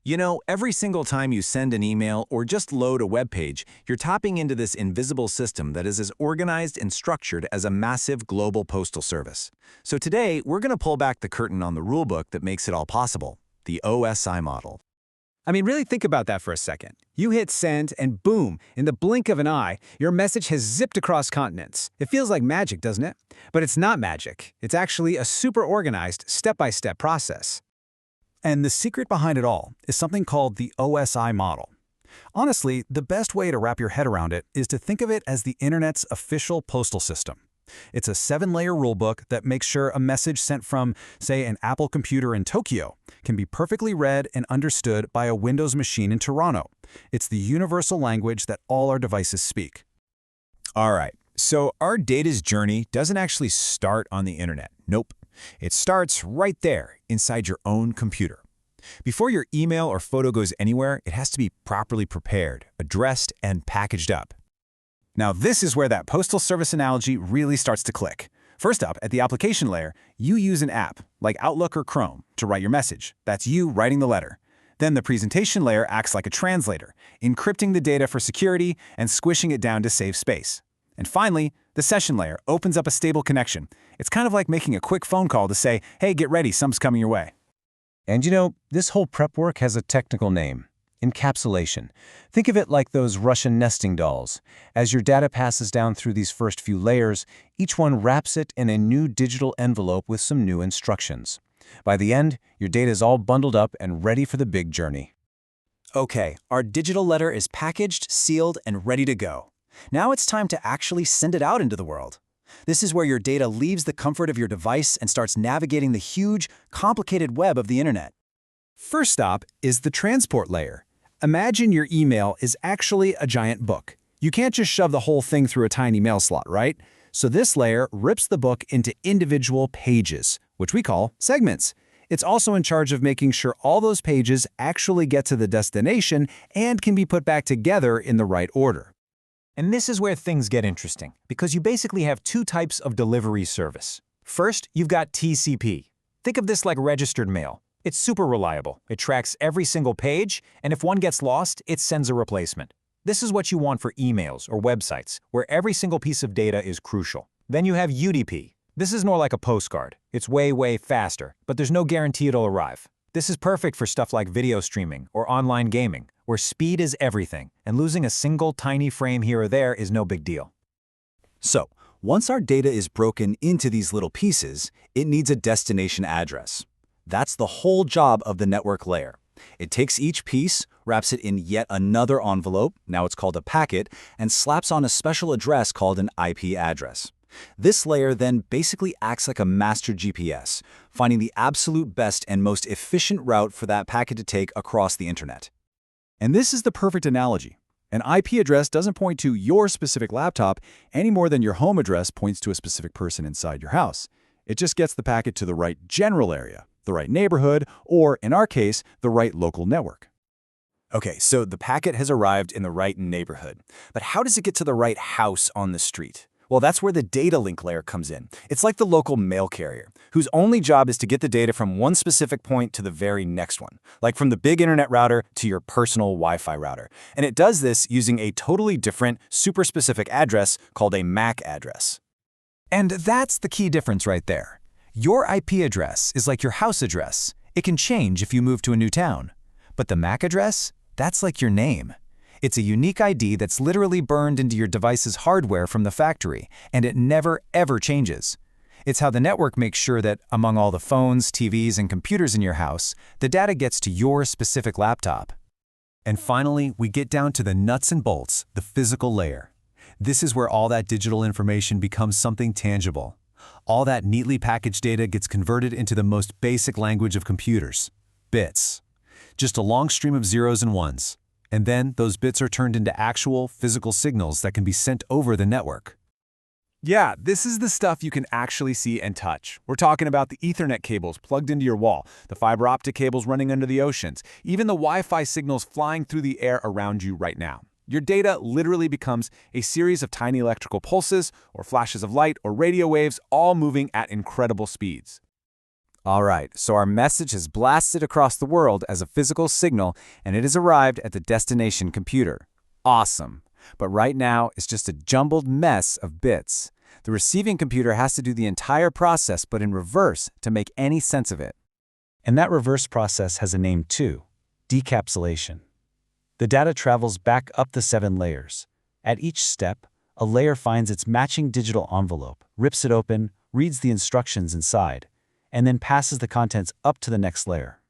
You know, every single time you send an email or just load a web page, you're tapping into this invisible system that is as organized and structured as a massive global postal service. So today, we're going to pull back the curtain on the rulebook that makes it all possible, the OSI model. I mean, really think about that for a second. You hit send, and boom, in the blink of an eye, your message has zipped across continents. It feels like magic, doesn't it? But it's not magic. It's actually a super organized, step-by-step process. And the secret behind it all is something called the OSI model. Honestly, the best way to wrap your head around it is to think of it as the Internet's official postal system. It's a 7-layer rulebook that makes sure a message sent from, say, an Apple computer in Tokyo can be perfectly read and understood by a Windows machine in Toronto. It's the universal language that all our devices speak. All right, so our data's journey doesn't actually start on the internet. Nope. It starts right there, inside your own computer. Before your email or photo goes anywhere, it has to be properly prepared, addressed, and packaged up. Now, this is where that postal service analogy really starts to click. First up, at the application layer, you use an app, like Outlook or Chrome, to write your message. That's you writing the letter. Then the presentation layer acts like a translator, encrypting the data for security and squishing it down to save space. And finally, the session layer opens up a stable connection. It's kind of like making a quick phone call to say, hey, get ready, something's coming your way. And you know, this whole prep work has a technical name: encapsulation. Think of it like those Russian nesting dolls. As your data passes down through these first few layers, each one wraps it in a new digital envelope with some new instructions. By the end, your data is all bundled up and ready for the big journey. Okay, our digital letter is packaged, sealed, and ready to go. Now it's time to actually send it out into the world. This is where your data leaves the comfort of your device and starts navigating the huge, complicated web of the internet. First stop is the transport layer. Imagine your email is actually a giant book. You can't just shove the whole thing through a tiny mail slot, right? So this layer rips the book into individual pages, which we call segments. It's also in charge of making sure all those pages actually get to the destination and can be put back together in the right order. And this is where things get interesting, because you basically have two types of delivery service. First, you've got TCP. Think of this like registered mail. It's super reliable. It tracks every single page, and if one gets lost, it sends a replacement. This is what you want for emails or websites, where every single piece of data is crucial. Then you have UDP. This is more like a postcard. It's way faster, but there's no guarantee it'll arrive. This is perfect for stuff like video streaming or online gaming, where speed is everything, and losing a single tiny frame here or there is no big deal. So, once our data is broken into these little pieces, it needs a destination address. That's the whole job of the network layer. It takes each piece, wraps it in yet another envelope, now it's called a packet, and slaps on a special address called an IP address. This layer then basically acts like a master GPS, finding the absolute best and most efficient route for that packet to take across the internet. And this is the perfect analogy. An IP address doesn't point to your specific laptop any more than your home address points to a specific person inside your house. It just gets the packet to the right general area, the right neighborhood, or, in our case, the right local network. Okay, so the packet has arrived in the right neighborhood. But how does it get to the right house on the street? Well, that's where the data link layer comes in. It's like the local mail carrier, whose only job is to get the data from one specific point to the very next one, like from the big internet router to your personal Wi-Fi router. And it does this using a totally different, super specific address called a MAC address. And that's the key difference right there. Your IP address is like your house address. It can change if you move to a new town. But the MAC address, that's like your name. It's a unique ID that's literally burned into your device's hardware from the factory, and it never, ever changes. It's how the network makes sure that, among all the phones, TVs, and computers in your house, the data gets to your specific laptop. And finally, we get down to the nuts and bolts, the physical layer. This is where all that digital information becomes something tangible. All that neatly packaged data gets converted into the most basic language of computers: bits. Just a long stream of zeros and ones. And then those bits are turned into actual physical signals that can be sent over the network. Yeah, this is the stuff you can actually see and touch. We're talking about the Ethernet cables plugged into your wall, the fiber optic cables running under the oceans, even the Wi-Fi signals flying through the air around you right now. Your data literally becomes a series of tiny electrical pulses, or flashes of light, or radio waves, all moving at incredible speeds. All right, so our message has blasted across the world as a physical signal, and it has arrived at the destination computer. Awesome. But right now, it's just a jumbled mess of bits. The receiving computer has to do the entire process, but in reverse, to make any sense of it. And that reverse process has a name too: decapsulation. The data travels back up the 7 layers. At each step, a layer finds its matching digital envelope, rips it open, reads the instructions inside, and then passes the contents up to the next layer.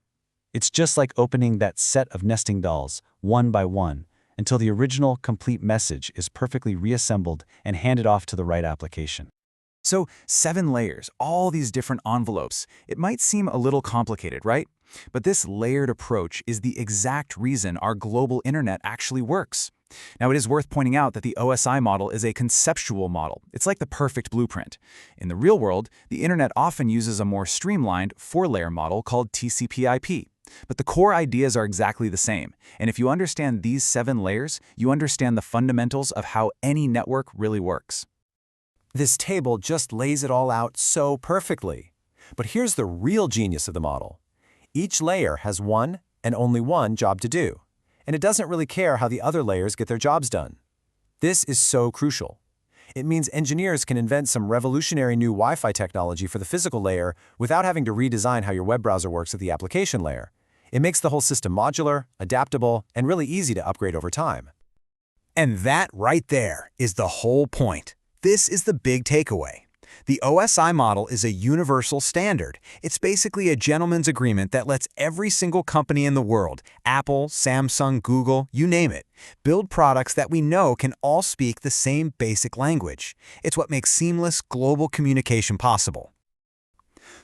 It's just like opening that set of nesting dolls, one by one, until the original complete message is perfectly reassembled and handed off to the right application. So 7 layers, all these different envelopes. It might seem a little complicated, right? But this layered approach is the exact reason our global internet actually works. Now, it is worth pointing out that the OSI model is a conceptual model. It's like the perfect blueprint. In the real world, the internet often uses a more streamlined 4-layer model called TCP/IP. But the core ideas are exactly the same. And if you understand these 7 layers, you understand the fundamentals of how any network really works. This table just lays it all out so perfectly. But here's the real genius of the model. Each layer has one and only one job to do, and it doesn't really care how the other layers get their jobs done. This is so crucial. It means engineers can invent some revolutionary new Wi-Fi technology for the physical layer without having to redesign how your web browser works at the application layer. It makes the whole system modular, adaptable, and really easy to upgrade over time. And that right there is the whole point. This is the big takeaway. The OSI model is a universal standard. It's basically a gentleman's agreement that lets every single company in the world, Apple, Samsung, Google, you name it, build products that we know can all speak the same basic language. It's what makes seamless global communication possible.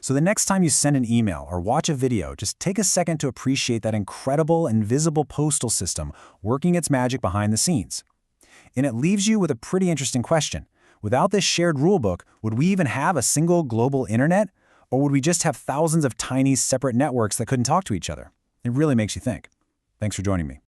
So the next time you send an email or watch a video, just take a second to appreciate that incredible, invisible postal system working its magic behind the scenes. And it leaves you with a pretty interesting question. Without this shared rulebook, would we even have a single global internet? Or would we just have thousands of tiny, separate networks that couldn't talk to each other? It really makes you think. Thanks for joining me.